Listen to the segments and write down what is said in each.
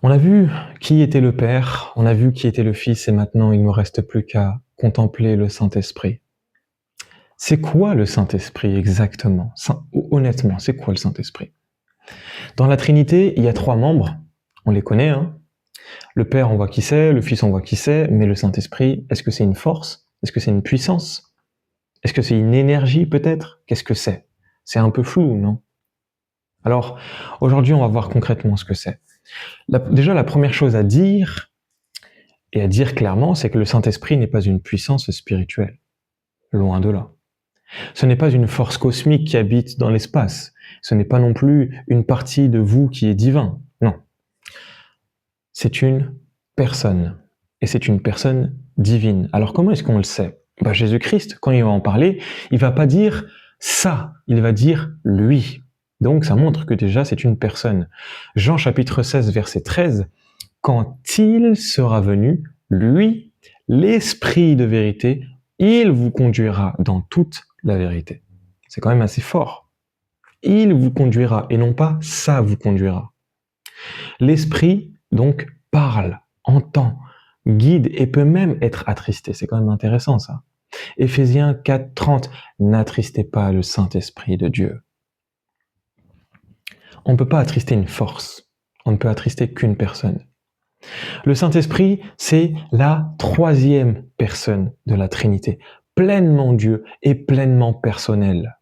On a vu qui était le Père, on a vu qui était le Fils, et maintenant il ne me reste plus qu'à contempler le Saint-Esprit. C'est quoi le Saint-Esprit exactement? Honnêtement, c'est quoi le Saint-Esprit? Dans la Trinité, il y a 3 membres, on les connaît, hein. Le Père, on voit qui c'est, le Fils, on voit qui c'est, mais le Saint-Esprit, est-ce que c'est une force? Est-ce que c'est une puissance? Est-ce que c'est une énergie peut-être? Qu'est-ce que c'est? C'est un peu flou, non? Alors, aujourd'hui, on va voir concrètement ce que c'est. Déjà, la première chose à dire, et à dire clairement, c'est que le Saint-Esprit n'est pas une puissance spirituelle. Loin de là. Ce n'est pas une force cosmique qui habite dans l'espace. Ce n'est pas non plus une partie de vous qui est divin. Non. C'est une personne. Et c'est une personne divine. Alors comment est-ce qu'on le sait? Jésus-Christ, quand il va en parler, il va pas dire ça, il va dire lui. Donc ça montre que déjà c'est une personne. Jean chapitre 16 verset 13, quand il sera venu, lui, l'Esprit de vérité, il vous conduira dans toute la vérité. C'est quand même assez fort. Il vous conduira et non pas ça vous conduira. L'Esprit, donc, parle, entend, guide et peut même être attristé. C'est quand même intéressant ça. Éphésiens 4, 30, n'attristez pas le Saint-Esprit de Dieu. On ne peut pas attrister une force. On ne peut attrister qu'une personne. Le Saint-Esprit, c'est la 3e personne de la Trinité, pleinement Dieu et pleinement personnel.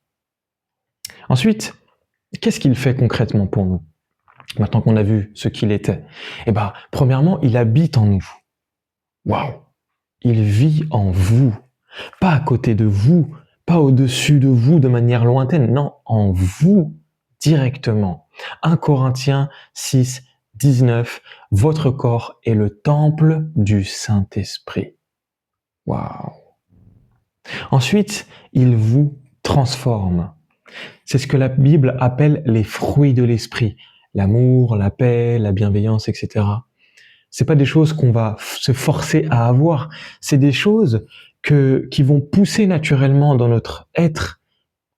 Ensuite, qu'est-ce qu'il fait concrètement pour nous? Maintenant qu'on a vu ce qu'il était, premièrement, il habite en nous. Waouh! Il vit en vous, pas à côté de vous, pas au-dessus de vous de manière lointaine, non, en vous directement. 1 Corinthiens 6, 19, votre corps est le temple du Saint-Esprit. Waouh! Ensuite, il vous transforme. C'est ce que la Bible appelle les fruits de l'esprit. L'amour, la paix, la bienveillance, etc. C'est pas des choses qu'on va se forcer à avoir. C'est des choses qui vont pousser naturellement dans notre être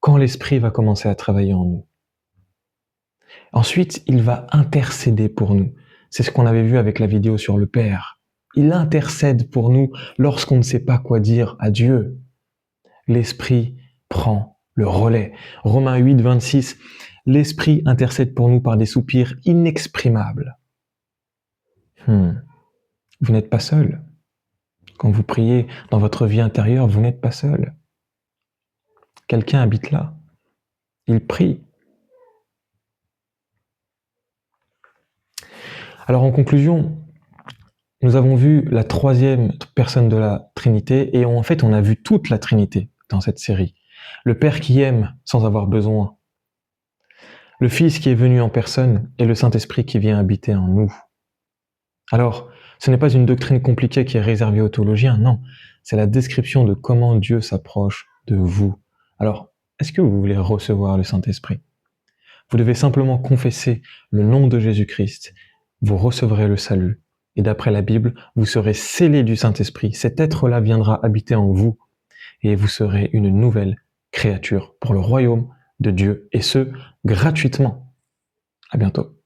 quand l'esprit va commencer à travailler en nous. Ensuite, il va intercéder pour nous. C'est ce qu'on avait vu avec la vidéo sur le Père. Il intercède pour nous lorsqu'on ne sait pas quoi dire à Dieu. L'Esprit prend le relais. Romains 8, 26, l'Esprit intercède pour nous par des soupirs inexprimables. Vous n'êtes pas seul. Quand vous priez dans votre vie intérieure, vous n'êtes pas seul. Quelqu'un habite là. Il prie. Alors en conclusion, nous avons vu la 3e personne de la Trinité et en fait on a vu toute la Trinité dans cette série. Le Père qui aime sans avoir besoin. Le Fils qui est venu en personne et le Saint-Esprit qui vient habiter en nous. Alors, ce n'est pas une doctrine compliquée qui est réservée aux théologiens, non. C'est la description de comment Dieu s'approche de vous. Alors, est-ce que vous voulez recevoir le Saint-Esprit? Vous devez simplement confesser le nom de Jésus-Christ. Vous recevrez le salut. Et d'après la Bible, vous serez scellés du Saint-Esprit. Cet être-là viendra habiter en vous et vous serez une nouvelle créature pour le royaume de Dieu et ce, gratuitement. À bientôt.